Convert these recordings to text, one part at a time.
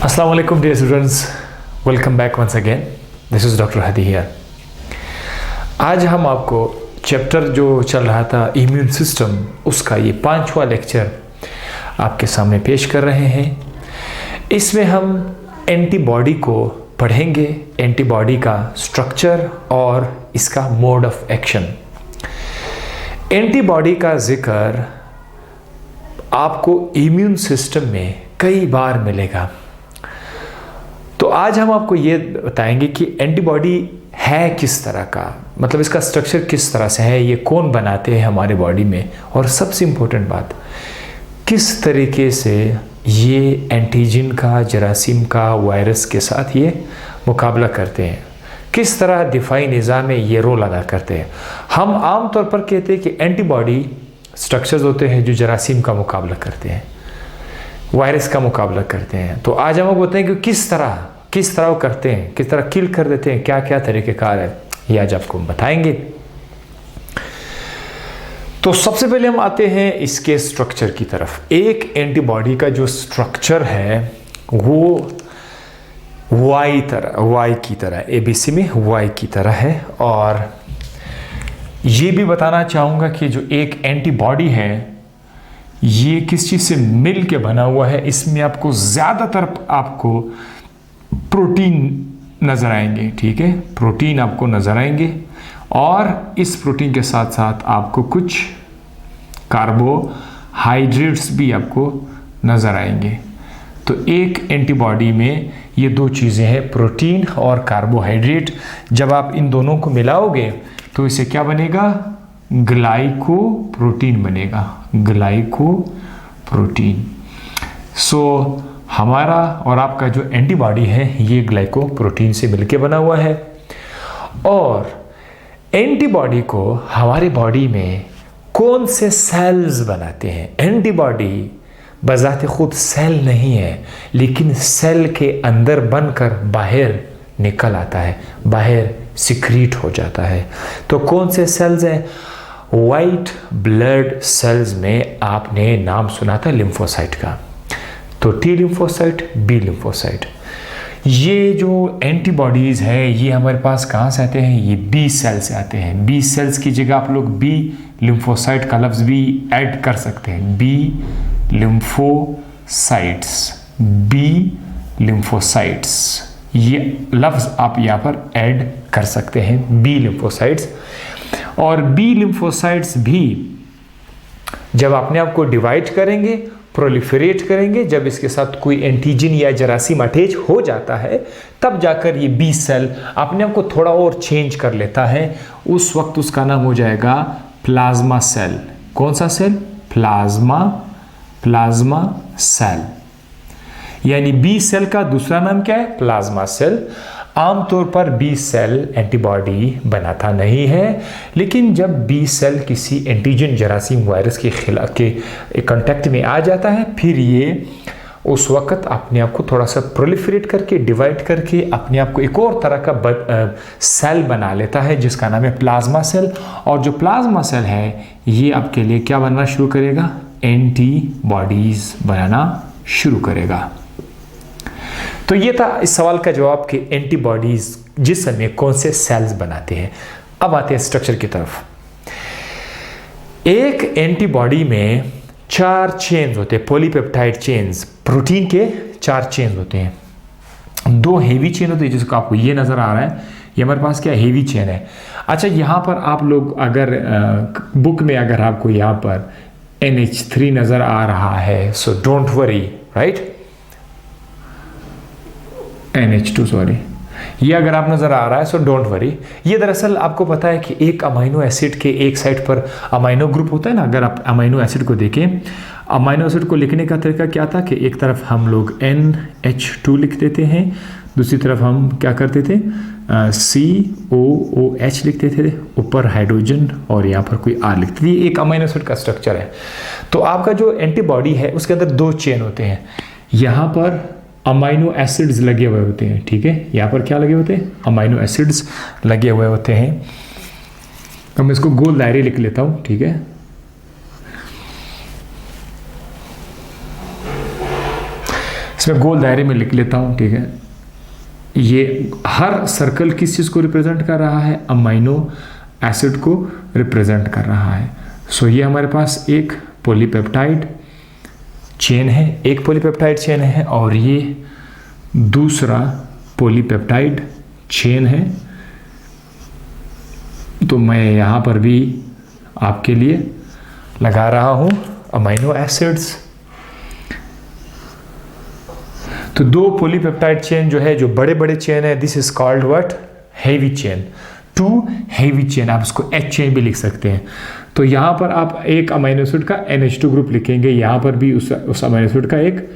Assalamu alaikum dear students, welcome back once again. This is Dr. Hadi here. आज हम आपको chapter जो चल रहा था इम्यून सिस्टम, उसका ये 5वां लेक्चर आपके सामने पेश कर रहे हैं। इसमें हम एंटीबॉडी को पढ़ेंगे, एंटीबॉडी का स्ट्रक्चर और इसका मोड ऑफ एक्शन। एंटीबॉडी का जिक्र आपको इम्यून सिस्टम में कई बार मिलेगा। तो आज हम आपको ये बताएंगे कि एंटीबॉडी है किस तरह का, मतलब इसका स्ट्रक्चर किस तरह से है, ये कौन बनाते हैं हमारे बॉडी में, और सबसे इम्पोर्टेंट बात, किस तरीके से ये एंटीजन का, जरासीम का, वायरस के साथ ये मुकाबला करते हैं, किस तरह दिफाई निज़ाम में ये रोल अदा करते हैं। हम आम तौर पर कहते हैं कि एंटीबॉडी स्ट्रक्चर्स होते हैं जो जरासीम का मुकाबला करते हैं, वायरस का मुकाबला करते हैं। तो आज हम आपको बताएंगे कि किस तरह वो करते हैं, किस तरह किल कर देते हैं, क्या क्या तरीक़ेकार है, ये आज आपको बताएंगे। तो सबसे पहले हम आते हैं इसके स्ट्रक्चर की तरफ। एक एंटीबॉडी का जो स्ट्रक्चर है वो वाई की तरह, एबीसी में वाई की तरह है। और ये भी बताना चाहूँगा कि जो एक एंटीबॉडी है ये किस चीज़ से मिल के बना हुआ है। इसमें आपको ज़्यादातर आपको प्रोटीन नज़र आएंगे, ठीक है, प्रोटीन आपको नज़र आएंगे, और इस प्रोटीन के साथ साथ आपको कुछ कार्बोहाइड्रेट्स भी आपको नज़र आएंगे। तो एक एंटीबॉडी में ये दो चीज़ें हैं, प्रोटीन और कार्बोहाइड्रेट। जब आप इन दोनों को मिलाओगे तो इसे क्या बनेगा, ग्लाइकोप्रोटीन बनेगा, ग्लाइकोप्रोटीन। सो हमारा और आपका जो एंटीबॉडी है ये ग्लाइकोप्रोटीन से मिलके बना हुआ है। और एंटीबॉडी को हमारे बॉडी में कौन से सेल्स बनाते हैं? एंटीबॉडी बजाते खुद सेल नहीं है, लेकिन सेल के अंदर बनकर बाहर निकल आता है, बाहर सिक्रीट हो जाता है। तो कौन से सेल्स हैं? वाइट ब्लड सेल्स में आपने नाम सुना था लिम्फोसाइट का। तो टी लिम्फोसाइट, बी लिम्फोसाइट। ये जो एंटीबॉडीज़ हैं ये हमारे पास कहाँ से आते हैं? ये बी सेल से आते हैं। बी सेल्स की जगह आप लोग बी लिम्फोसाइट का लफ्ज़ भी ऐड कर सकते हैं, बी लिम्फोसाइट्स, बी लिम्फोसाइट्स, ये लफ्ज़ आप यहाँ पर ऐड कर सकते हैं, बी लिम्फोसाइट्स। और बी लिम्फोसाइट्स भी जब अपने आप को डिवाइड करेंगे, प्रोलिफरेट करेंगे, जब इसके साथ कोई एंटीजन या जरासीम अटैच हो जाता है, तब जाकर ये बी सेल अपने आप को थोड़ा और चेंज कर लेता है। उस वक्त उसका नाम हो जाएगा प्लाज्मा सेल। कौन सा सेल? Plasma cell. यानी बी सेल का दूसरा नाम क्या है? Plasma cell. आमतौर पर बी सेल एंटीबॉडी बनाता नहीं है, लेकिन जब बी सेल किसी एंटीजन, जरासीम, वायरस के खिलाफ के कांटेक्ट में आ जाता है, फिर ये उस वक्त अपने आप को थोड़ा सा प्रोलिफरेट करके, डिवाइड करके अपने आप को एक और तरह का सेल बना लेता है, जिसका नाम है प्लाज्मा सेल। और जो प्लाज्मा सेल है ये आपके लिए क्या बनना शुरू करेगा? एंटीबॉडीज बनाना शुरू करेगा। तो ये था इस सवाल का जवाब कि एंटीबॉडीज जिस्म में कौन से सेल्स बनाते हैं। अब आते हैं स्ट्रक्चर की तरफ। एक एंटीबॉडी में 4 चेन्स होते हैं, पॉलीपेप्टाइड चेन्स, प्रोटीन के 4 चेन्स होते हैं। 2 हेवी चेन होते हैं, जिसको आपको ये नज़र आ रहा है, ये हमारे पास क्या हेवी चेन है। अच्छा, यहाँ पर आप लोग अगर बुक में अगर आपको यहाँ पर NH3 नज़र आ रहा है, so don't worry, right, NH2 sorry, ये अगर आप नज़र आ रहा है सो डोंट वरी। ये दरअसल आपको पता है कि एक अमाइनो एसिड के एक साइड पर अमाइनो ग्रुप होता है ना। अगर आप अमाइनो एसिड को देखें, अमाइनो एसिड को लिखने का तरीका क्या था कि एक तरफ हम लोग NH2 लिख देते हैं, दूसरी तरफ हम क्या करते थे, COOH लिखते थे, ऊपर हाइड्रोजन और यहाँ पर कोई R लिखते थे। ये एक अमाइनो एसिड का स्ट्रक्चर है। तो आपका जो एंटीबॉडी है उसके अंदर 2 चेन होते हैं। यहाँ पर अमाइनो एसिड्स लगे हुए होते हैं, ठीक है, यहाँ पर क्या लगे होते हैं? अमाइनो एसिड्स लगे हुए होते हैं। तो मैं इसको गोल दायरे लिख लेता हूँ, ठीक है। इसमें गोल दायरे में लिख लेता हूँ, ठीक है। ये हर सर्कल किस चीज़ को रिप्रेजेंट कर रहा है? अमाइनो एसिड को रिप्रेजेंट कर रहा है। सो ये हमारे पास एक पॉलीपेप्टाइड चेन है, एक पॉलीपेप्टाइड चेन है, और ये दूसरा पॉलीपेप्टाइड चेन है। तो मैं यहाँ पर भी आपके लिए लगा रहा हूँ अमाइनो एसिड्स। तो दो पॉलीपेप्टाइड चेन जो है, जो बड़े बड़े चेन है, this is called what? Heavy chain. Two heavy chain, आप इसको एच चेन भी लिख सकते हैं। तो यहाँ पर आप एक अमाइनो एसिड का NH2 ग्रुप लिखेंगे, यहाँ पर भी उस अमाइनो एसिड का एक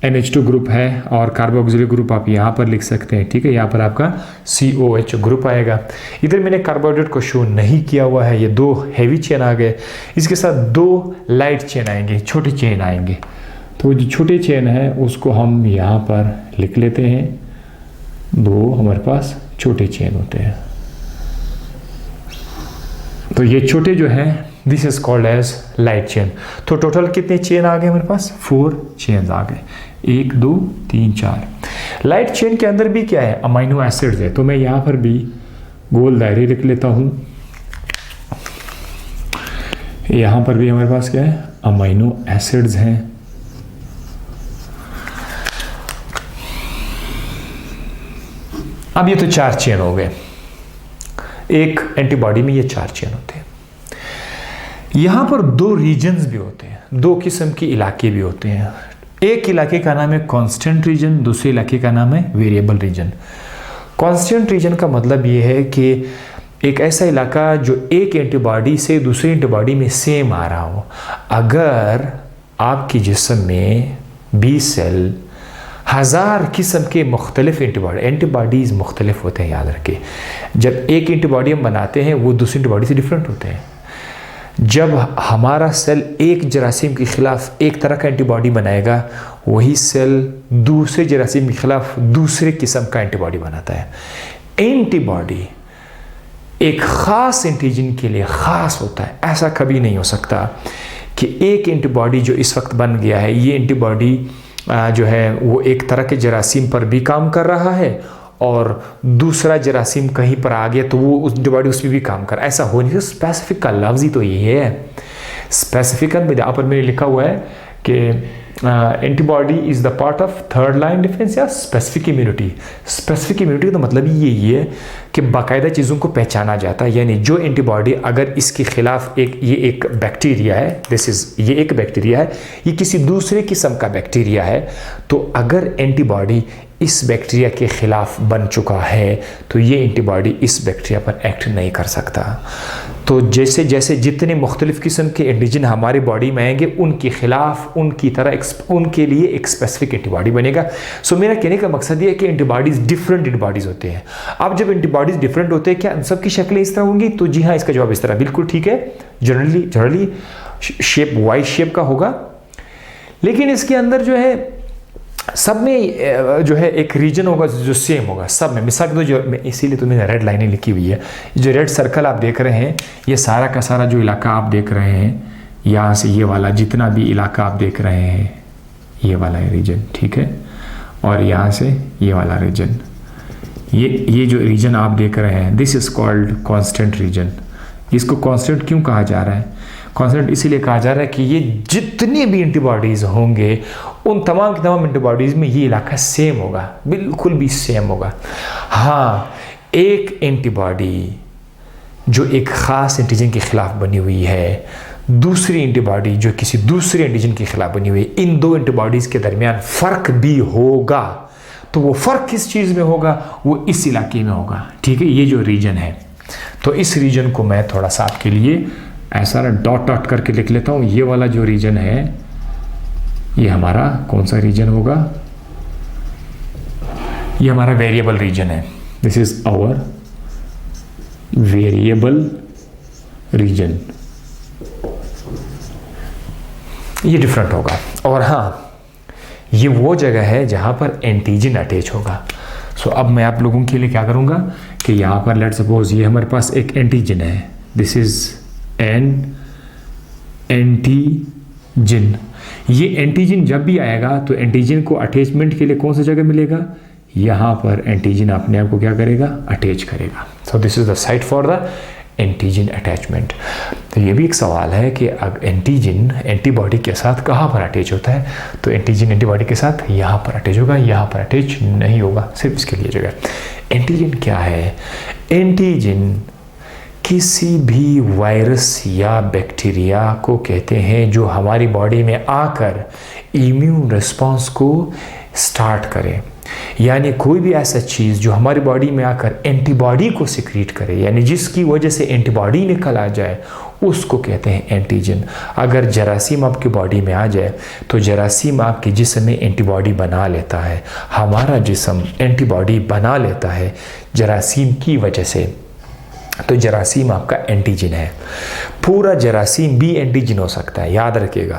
NH2 ग्रुप है, और कार्बोक्सिलिक ग्रुप आप यहाँ पर लिख सकते हैं, ठीक है। यहाँ पर आपका COH ग्रुप आएगा। इधर मैंने कार्बोहाइड्रेट को शो नहीं किया हुआ है, ये दो हेवी चेन आ गए, इसके साथ दो लाइट चेन आएंगे, छोटे चेन आएंगे। तो जो छोटे चेन है उसको हम यहाँ पर लिख लेते हैं, दो हमारे पास छोटे चेन होते हैं। तो ये छोटे जो है, this is called as light chain. तो टोटल कितने चेन आ गए हमारे पास? 4 चेन आ गए, 1 2 3 4। लाइट चेन के अंदर भी क्या है? अमाइनो एसिड्स है। तो मैं यहाँ पर भी गोल दायरे लिख लेता हूँ। यहाँ पर भी हमारे पास क्या है? अमाइनो एसिड्स हैं। अब ये तो 4 चेन हो गए, एक एंटीबॉडी में ये 4 चेन होते हैं। यहां पर 2 रीजन्स भी होते हैं, 2 किस्म के इलाके भी होते हैं। एक इलाके का नाम है कांस्टेंट रीजन, दूसरे इलाके का नाम है वेरिएबल रीजन। कांस्टेंट रीजन का मतलब ये है कि एक ऐसा इलाका जो एक एंटीबॉडी से दूसरी एंटीबॉडी में सेम आ रहा हो। अगर आपके जिस्म में 20 सेल 1000 किस्म के मुख्तलिफ एंटीबॉडीज़ मुख्तलिफ होते हैं, याद रखें। जब एक एंटीबॉडी हम बनाते हैं वो दूसरी एंटीबॉडी से डिफरेंट होते हैं। जब हमारा सेल एक जरासीम के खिलाफ एक तरह का एंटीबॉडी बनाएगा, वही सेल दूसरे जरासीम के खिलाफ दूसरे किस्म का एंटीबॉडी बनाता है। एंटीबॉडी एक ख़ास एंटीजन के लिए ख़ास होता है। ऐसा कभी नहीं हो सकता कि एक एंटीबॉडी जो इस वक्त बन गया है, ये एंटीबॉडी जो है वो एक तरह के जरासीम पर भी काम कर रहा है और दूसरा जरासीम कहीं पर आ गया तो वो उस एंटीबॉडी उस पर भी काम कर। ऐसा हो नहीं। स्पेसिफिक का लफ्ज़ ही तो ये है। स्पेसिफिक में जहाँ पर मैंने लिखा हुआ है कि antibody is the part of third line defence या स्पेसिफिक इम्यूनिटी। स्पेसिफिक इम्यूनिटी का मतलब यही है कि बाकायदा चीज़ों को पहचाना जाता है। यानी जो एंटीबॉडी अगर इसके खिलाफ ये एक बैक्टीरिया है, ये एक बैक्टीरिया है, ये किसी दूसरे किस्म का बैक्टीरिया है, तो अगर एंटीबॉडी इस बैक्टीरिया के खिलाफ बन चुका है तो ये एंटीबॉडी इस बैक्टीरिया पर एक्ट नहीं कर सकता। तो जैसे जैसे जितने मुख्तलिफ किस्म के एंटीजन हमारी बॉडी में आएंगे, उनके खिलाफ उनके लिए एक स्पेसिफिक एंटीबॉडी बनेगा। सो मेरा कहने का मकसद ये है कि एंटीबॉडीज़ डिफरेंट एंटीबॉडीज़ होते हैं। अब जब एंटीबॉडीज़ डिफरेंट होते हैं, क्या उन सब की शक्लें इस तरह होंगी? तो जी हाँ, इसका जवाब इस तरह बिल्कुल ठीक है। जनरली शेप वाई शेप का होगा, लेकिन इसके अंदर जो है सब में जो है एक रीजन होगा जो सेम होगा सब में। मिसाल दो, जो इसीलिए तो मैंने रेड लाइनें लिखी हुई है। जो रेड सर्कल आप देख रहे हैं, ये सारा का सारा जो इलाका आप देख रहे हैं, यहाँ से ये वाला जितना भी इलाका आप देख रहे हैं, ये वाला रीजन, ठीक है। और यहाँ से ये वाला रीजन, ये जो रीजन आप देख रहे हैं, this is called constant region. इसको कांस्टेंट क्यों कहा जा रहा है? कांस्टेंट इसीलिए कहा जा रहा है कि ये जितने भी एंटीबॉडीज़ होंगे, उन तमाम की तमाम एंटीबॉडीज़ में ये इलाका सेम होगा, बिल्कुल भी सेम होगा। हाँ, एक एंटीबॉडी जो एक ख़ास एंटीजन के खिलाफ बनी हुई है, दूसरी एंटीबॉडी जो किसी दूसरे एंटीजन के खिलाफ बनी हुई है, इन दो एंटीबॉडीज़ के दरमियान फ़र्क भी होगा। तो वो फ़र्क किस चीज़ में होगा? वो इस इलाके में होगा, ठीक है। ये जो रीजन है, तो इस रीजन को मैं थोड़ा सा आपके लिए ऐसा डॉट डॉट करके लिख लेता हूँ। ये वाला जो रीजन है, ये हमारा कौन सा रीजन होगा? ये हमारा वेरिएबल रीजन है। This is our variable region. ये डिफरेंट होगा। और हाँ, ये वो जगह है जहां पर एंटीजन अटैच होगा। सो अब मैं आप लोगों के लिए क्या करूंगा कि यहाँ पर लेट्स सपोज ये हमारे पास एक एंटीजन है। This is an antigen. ये एंटीजन जब भी आएगा तो एंटीजन को अटैचमेंट के लिए कौन सी जगह मिलेगा, यहाँ पर एंटीजन अपने आप को क्या करेगा, अटैच करेगा। So this is the site for the antigen attachment. तो ये भी एक सवाल है कि अगर एंटीजन एंटीबॉडी के साथ कहाँ पर अटैच होता है, तो एंटीजन एंटीबॉडी के साथ यहाँ पर अटैच होगा, यहाँ पर अटैच नहीं होगा, सिर्फ इसके लिए जगह। एंटीजन क्या है? एंटीजन किसी भी वायरस या बैक्टीरिया को कहते हैं जो हमारी बॉडी में आकर इम्यून रिस्पॉन्स को स्टार्ट करे, यानी कोई भी ऐसा चीज़ जो हमारी बॉडी में आकर एंटीबॉडी को सिक्रीट करे, यानी जिसकी वजह से एंटीबॉडी निकल आ जाए, उसको कहते हैं एंटीजन। अगर जरासीम आपकी बॉडी में आ जाए तो जरासीम आपके जिस्म में एंटीबॉडी बना लेता है, हमारा जिस्म एंटीबॉडी बना लेता है जरासीम की वजह से, तो जरासीम आपका एंटीजन है। पूरा जरासीम भी एंटीजन हो सकता है, याद रखिएगा,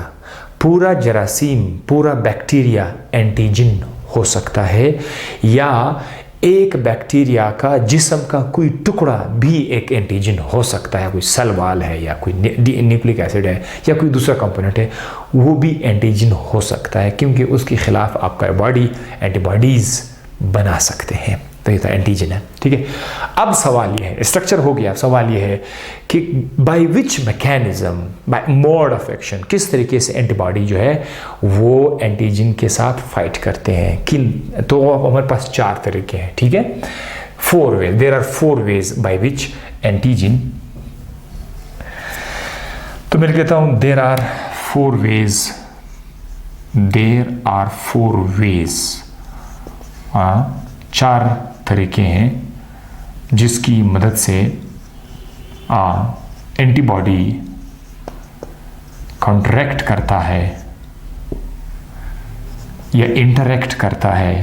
पूरा जरासीम, पूरा बैक्टीरिया एंटीजन हो सकता है, या एक बैक्टीरिया का जिस्म का कोई टुकड़ा भी एक एंटीजन हो सकता है। कोई सेल वॉल है या कोई न्यूक्लिक एसिड है या कोई दूसरा कंपोनेंट है, वो भी एंटीजन हो सकता है, क्योंकि उसके खिलाफ आपका बॉडी एंटीबॉडीज़ बना सकते हैं। तो ये तो एंटीजन है, ठीक है। अब सवाल ये है, स्ट्रक्चर हो गया, सवाल ये है कि by which mechanism, by mode of action, किस तरीके से एंटीबॉडी जो है वो एंटीजन के साथ फाइट करते हैं, किन, तो हमारे पास 4 तरीके हैं, ठीक है। 4 ways, there are 4 ways by which antigen, तो मैं कहता हूं there are 4 ways, there are 4 ways, 4 तरीके हैं जिसकी मदद से एंटीबॉडी कॉन्ट्रैक्ट करता है या इंटरैक्ट करता है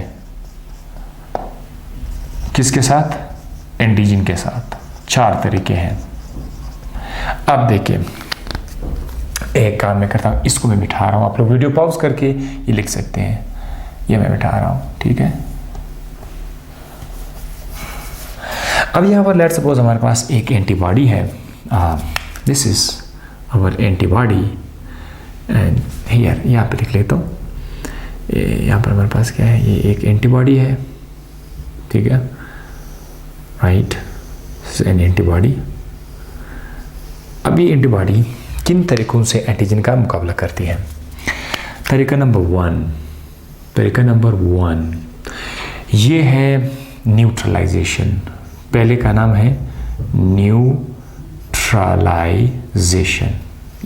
किसके साथ, एंटीजन के साथ। 4 तरीके हैं। अब देखिए, एक काम मैं करता हूं, इसको मैं बिठा रहा हूं, आप लोग वीडियो पॉज करके ये लिख सकते हैं, ये मैं बिठा रहा हूं, ठीक है। अब यहाँ पर लेट्स सपोज हमारे पास एक एंटीबॉडी है, this is our antibody and here, यहाँ पे लिख लेता हूँ, यहाँ पर हमारे पास क्या है, ये एक एंटीबॉडी है, ठीक है, राइट, एन एंटीबॉडी। अब ये एंटीबॉडी किन तरीकों से एंटीजन का मुकाबला करती है? तरीका नंबर 1 ये है न्यूट्रलाइजेशन। पहले का नाम है न्यूट्रलाइजेशन,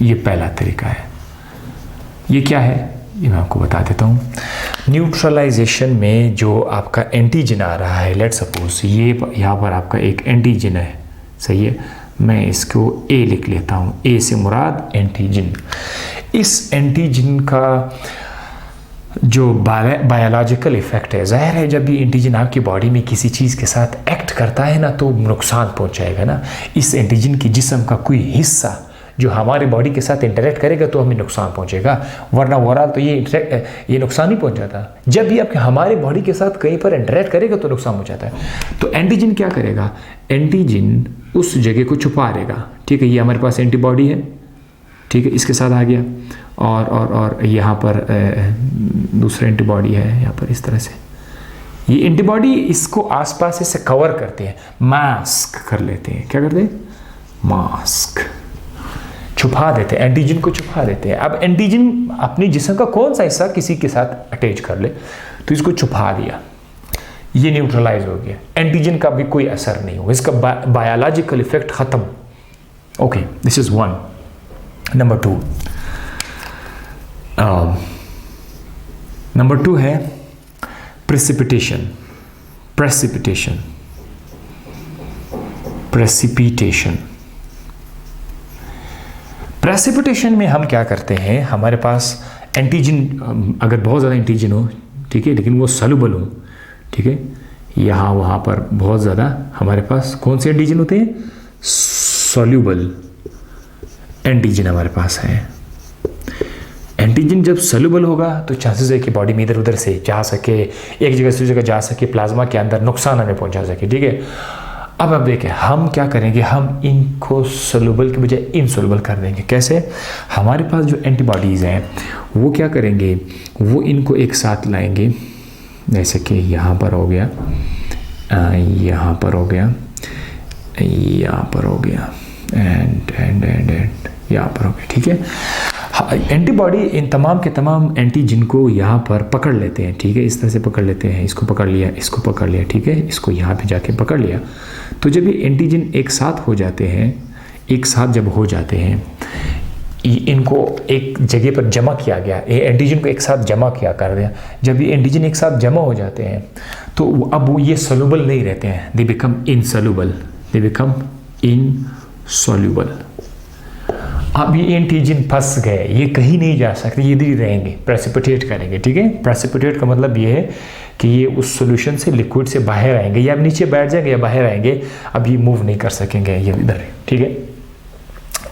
ये पहला तरीका है। ये क्या है, ये मैं आपको बता देता हूँ। न्यूट्रलाइजेशन में जो आपका एंटीजन आ रहा है, लेट्स सपोज ये यहाँ पर आपका एक एंटीजन है, सही है, मैं इसको ए लिख लेता हूँ, ए से मुराद एंटीजन। इस एंटीजन का जो बायोलॉजिकल इफेक्ट है, ज़ाहिर है जब भी एंटीजन आपकी बॉडी में किसी चीज़ के साथ एक्ट करता है ना, तो नुकसान पहुंचाएगा ना। इस एंटीजन की जिस्म का कोई हिस्सा जो हमारे बॉडी के साथ इंटरेक्ट करेगा तो हमें नुकसान पहुंचेगा, वरना ओवरऑल तो ये नुकसान नहीं पहुंचाता। जब भी आपके हमारे बॉडी के साथ कहीं पर इंटरेक्ट करेगा तो नुकसान पहुंचाता है। तो एंटीजन क्या करेगा, एंटीजन उस जगह को छुपा देगा, ठीक है। ये हमारे पास एंटीबॉडी है, ठीक है, इसके साथ आ गया, और यहाँ पर दूसरा एंटीबॉडी है, यहाँ पर इस तरह से ये एंटीबॉडी इसको आसपास से कवर करते हैं, मास्क कर लेते हैं। क्या करते हैं, मास्क, छुपा देते हैं, एंटीजन को छुपा देते हैं। अब एंटीजन अपने जिस्म का कौन सा हिस्सा किसी के साथ अटैच कर ले, तो इसको छुपा दिया, ये न्यूट्रलाइज हो गया, एंटीजन का भी कोई असर नहीं होगा, इसका बायोलॉजिकल इफेक्ट खत्म। Okay, this is 1। नंबर 2 है प्रेसिपिटेशन। प्रेसिपिटेशन में हम क्या करते हैं, हमारे पास एंटीजन, अगर बहुत ज़्यादा एंटीजन हो, ठीक है, लेकिन वो सॉल्युबल हो, ठीक है, यहाँ वहाँ पर बहुत ज़्यादा हमारे पास कौन से एंटीजन होते हैं, सॉल्युबल एंटीजन हमारे पास है। एंटीजन जब सॉल्युबल होगा तो चांसेस है कि बॉडी में इधर उधर से जा सके, एक जगह से दूसरी जगह जा सके, प्लाज्मा के अंदर नुकसान हमें पहुंचा सके, ठीक है। अब देखें हम क्या करेंगे, हम इनको सोल्यूबल के बजाय इनसोल्यूबल कर देंगे। कैसे? हमारे पास जो एंटीबॉडीज़ हैं वो क्या करेंगे, वो इनको एक साथ लाएंगे, जैसे कि यहाँ पर हो गया, यहाँ पर हो गया, यहाँ पर हो गया, एंड यहाँ पर हो गया। ठीक है, एंटीबॉडी इन तमाम के तमाम एंटीजन को यहाँ पर पकड़ लेते हैं। ठीक है, इस तरह से पकड़ लेते हैं, इसको पकड़ लिया, इसको पकड़ लिया, ठीक है, इसको यहाँ पे जाके पकड़ लिया। तो जब ये एंटीजन एक साथ हो जाते हैं, एक साथ जब हो जाते हैं, इनको एक जगह पर जमा किया गया, ये एंटीजन को एक साथ जमा किया कर दिया। जब ये एंटीजन एक साथ जमा हो जाते हैं तो अब वो ये सोल्यूबल नहीं रहते हैं, they become insoluble, they become insoluble. अब ये एंटीजन फंस गए, ये कहीं नहीं जा सकते, ये इधर ही रहेंगे, प्रेसिपिटेट करेंगे। ठीक है, प्रेसिपिटेट का मतलब ये है कि ये उस सॉल्यूशन से, लिक्विड से बाहर आएंगे, या नीचे बैठ जाएंगे या बाहर आएंगे, अब ये मूव नहीं कर सकेंगे, ये इधर है। ठीक है,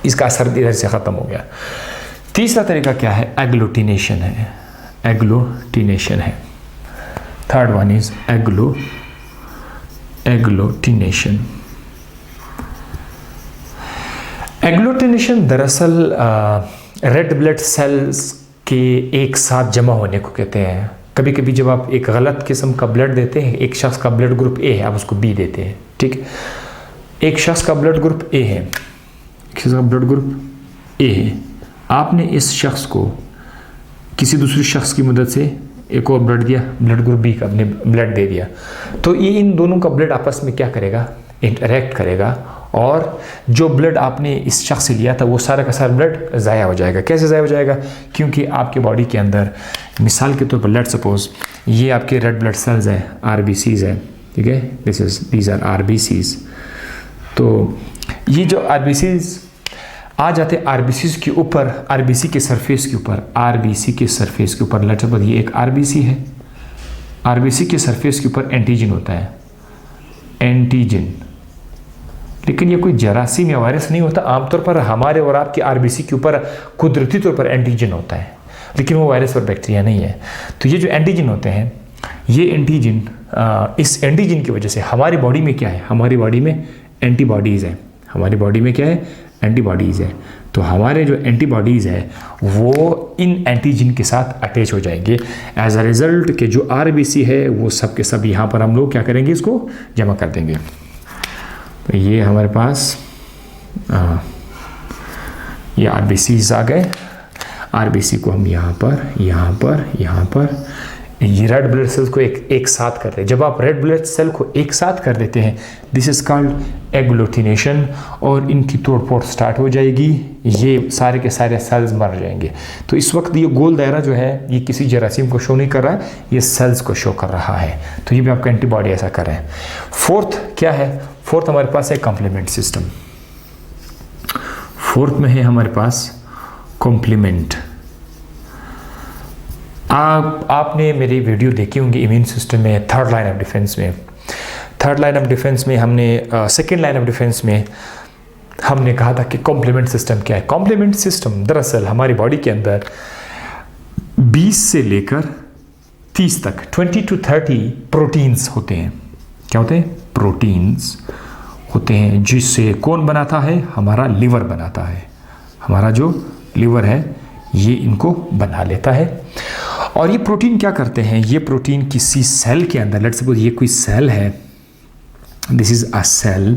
इसका असर इधर से ख़त्म हो गया। तीसरा तरीका क्या है? एग्लूटिनेशन है, एग्लूटिनेशन है। Third one is agglutination. Agglutination दरअसल रेड ब्लड सेल्स के एक साथ जमा होने को कहते हैं। कभी कभी जब आप एक गलत किस्म का ब्लड देते हैं, एक शख्स का ब्लड ग्रुप ए है, आप उसको बी देते हैं। ठीक है, एक शख्स का ब्लड ग्रुप ए है, एक शख्स का ब्लड ग्रुप ए है, आपने इस शख्स को किसी दूसरे शख्स की मदद से एक और ब्लड दिया, ब्लड ग्रुप बी का अपने ब्लड दे दिया, तो ये इन दोनों का ब्लड आपस में क्या करेगा? इंटरेक्ट करेगा, और जो ब्लड आपने इस शख्स से लिया था वो सारा का सारा ब्लड ज़ाया हो जाएगा। कैसे ज़ाया हो जाएगा? क्योंकि आपके बॉडी के अंदर, मिसाल के तौर पर लेट्स सपोज ये आपके रेड ब्लड सेल्स हैं, आरबीसीज है, ठीक है, दीज आर आरबीसीज। तो ये जो आरबीसीज आ जाते हैं आरबीसीज के ऊपर, आरबीसी के सरफेस के ऊपर, आरबीसी के सरफेस के ऊपर, लेट्स सपोज ये एक आरबीसी है, आरबीसी के सरफेस के ऊपर एंटीजन होता है, एंटीजन। लेकिन ये कोई जरासीम या वायरस नहीं होता। आमतौर पर हमारे और आपके आरबीसी के ऊपर कुदरती तौर पर एंटीजन होता है, लेकिन वो वायरस और बैक्टीरिया नहीं है। तो ये जो एंटीजन होते हैं, ये एंटीजन, इस एंटीजन की वजह से हमारी बॉडी में क्या है? हमारी बॉडी में एंटीबॉडीज़ है। हमारी बॉडी में क्या है? एंटीबॉडीज़ है। तो हमारे जो एंटीबॉडीज़ है वो इन एंटीजन के साथ अटैच हो जाएंगे। एज अ रिज़ल्ट के जो आरबीसी है वो सब के सब यहाँ पर हम लोग क्या करेंगे? इसको जमा कर देंगे। तो ये हमारे पास ये आरबीसीज आ गए। आरबीसी को हम यहाँ पर ये रेड ब्लड सेल्स को एक साथ करते हैं। जब आप रेड ब्लड सेल को एक साथ कर देते हैं, दिस इज कॉल्ड एग्लूटिनेशन, और इनकी तोड़फोड़ स्टार्ट हो जाएगी, ये सारे के सारे सेल्स मर जाएंगे। तो इस वक्त ये गोल दायरा जो है ये किसी जरासीम को शो नहीं कर रहा है, ये सेल्स को शो कर रहा है। तो ये भी आपका एंटीबॉडी ऐसा कर रहे हैं। फोर्थ क्या है? फोर्थ हमारे पास है कॉम्प्लीमेंट सिस्टम। फोर्थ में है हमारे पास कॉम्प्लीमेंट। आपने मेरी वीडियो देखी होंगी इम्यून सिस्टम में, थर्ड लाइन ऑफ डिफेंस में। थर्ड लाइन ऑफ डिफेंस में हमने सेकेंड लाइन ऑफ डिफेंस में हमने कहा था कि कॉम्प्लीमेंट सिस्टम क्या है। कॉम्प्लीमेंट सिस्टम दरअसल हमारी बॉडी के अंदर 20 से लेकर 30 तक 20 to 30 प्रोटीन्स होते हैं। क्या होते हैं? प्रोटीन्स होते हैं, जिससे कौन बनाता है? हमारा लिवर बनाता है। हमारा जो लिवर है ये इनको बना लेता है। और ये प्रोटीन क्या करते हैं? ये प्रोटीन किसी सेल के अंदर, लेट्स सपोज ये कोई सेल है, दिस इज अ सेल,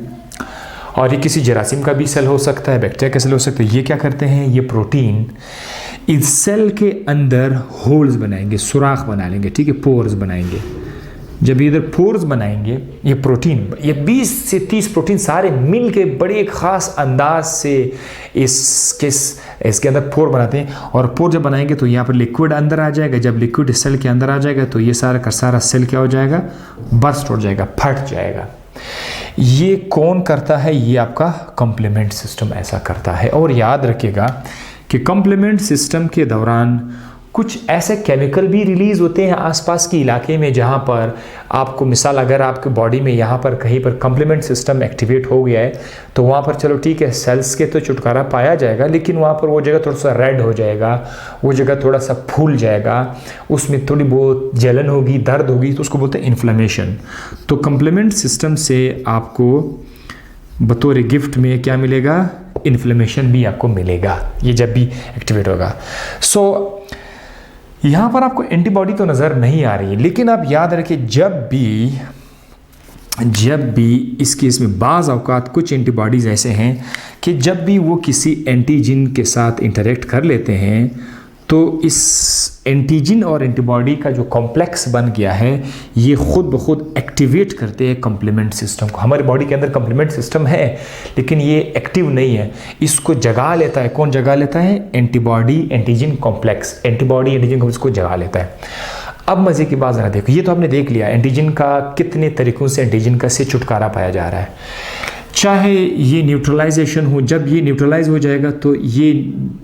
और ये किसी जरासीम का भी सेल हो सकता है, बैक्टीरिया का सेल हो सकता है। ये क्या करते हैं? ये प्रोटीन इस सेल के अंदर होल्स बनाएंगे, सुराख बना लेंगे, ठीक है, पोर्स बनाएंगे। जब इधर पोर्स बनाएंगे ये प्रोटीन, ये 20 से 30 प्रोटीन सारे मिल के बड़े एक ख़ास अंदाज से इसके अंदर पोर बनाते हैं। और पोर जब बनाएंगे तो यहाँ पर लिक्विड अंदर आ जाएगा। जब लिक्विड सेल के अंदर आ जाएगा तो ये सारा का सारा सेल क्या हो जाएगा? बर्स्ट हो जाएगा, फट जाएगा। ये कौन करता है? ये आपका कॉम्प्लीमेंट सिस्टम ऐसा करता है। और याद रखिएगा कि कॉम्प्लीमेंट सिस्टम के दौरान कुछ ऐसे केमिकल भी रिलीज़ होते हैं आसपास के इलाके में जहाँ पर आपको मिसाल अगर आपके बॉडी में यहाँ पर कहीं पर कॉम्प्लीमेंट सिस्टम एक्टिवेट हो गया है तो वहाँ पर चलो ठीक है सेल्स के तो छुटकारा पाया जाएगा, लेकिन वहाँ पर वो जगह थोड़ा सा रेड हो जाएगा, वो जगह थोड़ा सा फूल जाएगा, उसमें थोड़ी बहुत जलन होगी, दर्द होगी, तो उसको बोलते हैं इन्फ्लेमेशन। तो कॉम्प्लीमेंट सिस्टम से आपको बतौर गिफ्ट में क्या मिलेगा, इन्फ्लेमेशन भी आपको मिलेगा ये जब भी एक्टिवेट होगा। सो यहाँ पर आपको एंटीबॉडी तो नज़र नहीं आ रही है, लेकिन आप याद रखिए जब भी इस केस में बाज़ औक़ात कुछ एंटीबॉडीज़ ऐसे हैं कि जब भी वो किसी एंटीजन के साथ इंटरेक्ट कर लेते हैं तो इस एंटीजन और एंटीबॉडी का जो कॉम्प्लेक्स बन गया है ये खुद ब खुद एक्टिवेट करते हैं कॉम्प्लीमेंट सिस्टम को। हमारी बॉडी के अंदर कॉम्प्लीमेंट सिस्टम है लेकिन ये एक्टिव नहीं है, इसको जगा लेता है। कौन जगा लेता है? Antibody antigen complex, antibody antigen complex को जगा लेता है। अब मज़े की बात ज़रा देखो, ये तो आपने देख लिया एंटीजन का कितने तरीक़ों से एंटीजन का से छुटकारा पाया जा रहा है। चाहे ये न्यूट्रलाइजेशन हो, जब ये न्यूट्रलाइज हो जाएगा तो ये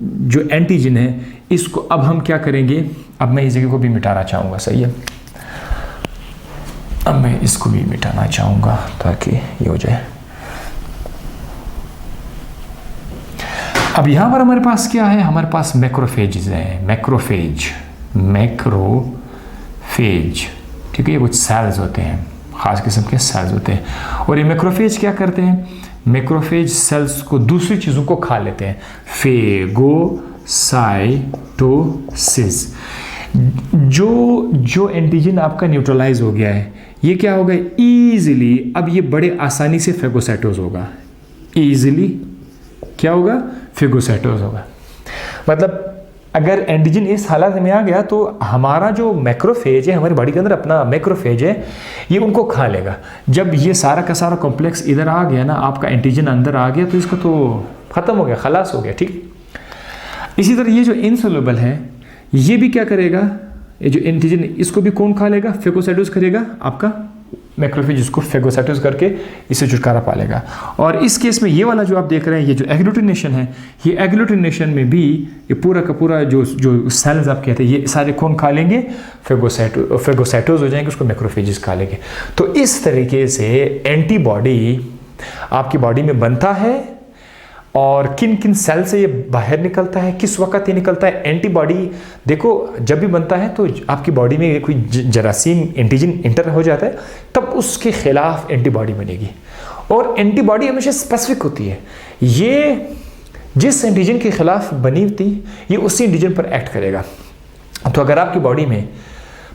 जो एंटीजन है इसको अब हम क्या करेंगे, अब मैं इस जगह को भी मिटाना चाहूँगा, सही है, अब मैं इसको भी मिटाना चाहूँगा ताकि ये हो जाए। अब यहाँ पर हमारे पास क्या है, हमारे पास मैक्रोफेजेस हैं, मैक्रोफेज, ठीक है, ये कुछ सेल्स होते हैं, ख़ास किस्म के सेल्स होते हैं। और ये मैक्रोफेज क्या करते हैं, मैक्रोफेज सेल्स को दूसरी चीज़ों को खा लेते हैं, फेगोसाइटोसिस। जो एंटीजन आपका न्यूट्रलाइज हो गया है ये क्या होगा, ईजिली अब ये बड़े आसानी से फेगोसाइटोज होगा, ईजिली क्या होगा, फेगोसाइटोज होगा। मतलब अगर एंटीजन इस हालत में आ गया तो हमारा जो मैक्रोफेज है, हमारी बॉडी के अंदर अपना मैक्रोफेज है, ये उनको खा लेगा। जब ये सारा का सारा कॉम्प्लेक्स इधर आ गया ना, आपका एंटीजन अंदर आ गया तो इसको तो ख़त्म हो गया, खलास हो गया, ठीक। इसी तरह ये जो इनसोल्युबल है ये भी क्या करेगा, ये जो एंटीजन इसको भी कौन खा लेगा, फेगोसाइटोज करेगा, आपका मैक्रोफेज इसको फेगोसाइटोज करके इसे छुटकारा पा लेगा। और इस केस में ये वाला जो आप देख रहे हैं, ये जो एग्लूटिनेशन है, ये एग्लूटिनेशन में भी ये पूरा का पूरा जो सेल्स आप कहते हैं ये सारे कौन खा लेंगे, फेगोसाइटोज हो जाएंगे, उसको मैक्रोफेजेस खा लेंगे। तो इस तरीके से एंटीबॉडी आपकी बॉडी में बनता है और किन किन सेल से ये बाहर निकलता है, किस वक्त ये निकलता है। एंटीबॉडी देखो जब भी बनता है तो आपकी बॉडी में कोई जरासीम एंटीजन इंटर हो जाता है तब उसके खिलाफ एंटीबॉडी बनेगी। और एंटीबॉडी हमेशा स्पेसिफिक होती है, ये जिस एंटीजन के खिलाफ बनी होती ये उसी एंटीजन पर एक्ट करेगा। तो अगर आपकी बॉडी में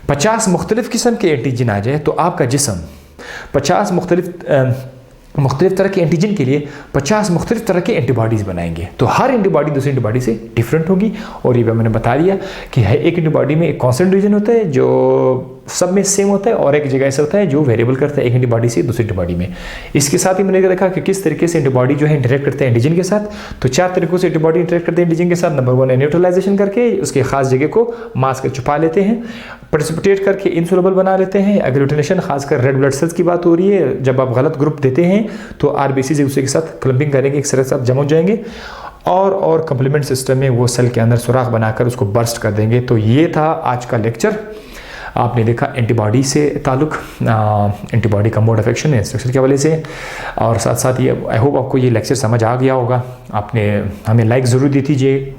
50 मुख्तलिफ किस्म के एंटीजन आ जाए तो आपका जिस्म 50 मुख्तलिफ तरह के एंटीजन के लिए 50 मुख्तलिफ तरह के एंटीबॉडीज़ बनाएंगे। तो हर एंटीबॉडी दूसरी एंटीबॉडी से डिफरेंट होगी। और ये भी मैंने बता दिया कि एक एंटीबॉडी में एक कॉन्स्टेंट रीजन होता है जो सब में सेम होता है और एक जगह ऐसा होता है जो वेरिएबल करता है एक एंटीबॉडी से दूसरी एंटीबॉडी में। इसके साथ ही मैंने देखा कि किस तरीके से एंटीबॉडी जो है इंटरेक्ट करते हैं एंटीजन के साथ। तो 4 तरीकों से एंटीबॉडी इंटरेक्ट करते हैं एंटीजन के साथ। नंबर 1 है न्यूट्रलाइजेशन करके उसके खास जगह को मास कर छुपा लेते हैं, प्रेसिपिटेट करके इनसोल्युबल बना लेते हैं, एग्लूटिनेशन खासकर रेड ब्लड सेल्स की बात हो रही है, जब आप गलत ग्रुप देते हैं तो आरबीसी से दूसरे के साथ क्लम्पिंग करेंगे, एक तरह से आप जम हो जाएंगे और कम्प्लीमेंट सिस्टम में वो सेल के अंदर सुराख बनाकर उसको बर्स्ट कर देंगे। तो ये था आज का लेक्चर। आपने देखा एंटीबॉडी से ताल्लुक, एंटीबॉडी का मोड ऑफ एक्शन इंस्ट्रक्शन के हवाले से, और साथ साथ ये आई होप आपको ये लेक्चर समझ आ गया होगा। आपने हमें लाइक ज़रूर दी दीजिए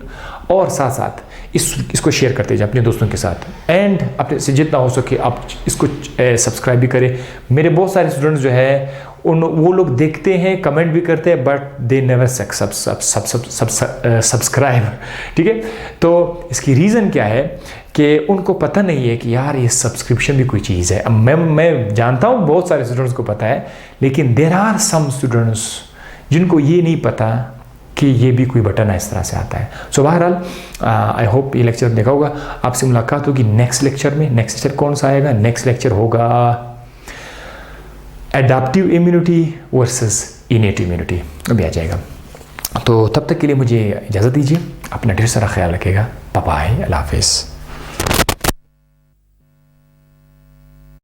और साथ साथ इसको शेयर करते जाइए अपने दोस्तों के साथ, एंड अपने से जितना हो सके आप इसको सब्सक्राइब भी करें। मेरे बहुत सारे स्टूडेंट्स जो है वो लोग देखते हैं, कमेंट भी करते हैं, बट दे नेवर सब्सक्राइब, ठीक है। तो इसकी रीज़न क्या है कि उनको पता नहीं है कि यार ये सब्सक्रिप्शन भी कोई चीज़ है। अब मैं जानता हूँ बहुत सारे स्टूडेंट्स को पता है, लेकिन देर आर सम स्टूडेंट्स जिनको ये नहीं पता कि ये भी कोई बटन इस तरह से आता है। सो बहरहाल आई होप ये लेक्चर देखा होगा। आपसे मुलाकात होगी नेक्स्ट लेक्चर में। नेक्स्ट लेक्चर कौन सा आएगा? नेक्स्ट लेक्चर होगा adaptive immunity versus innate immunity, अभी आ जाएगा। तो तब तक के लिए मुझे इजाज़त दीजिए, अपना ढेर सारा ख्याल रखिएगा। बाय बाय, अल्लाह हाफिज़।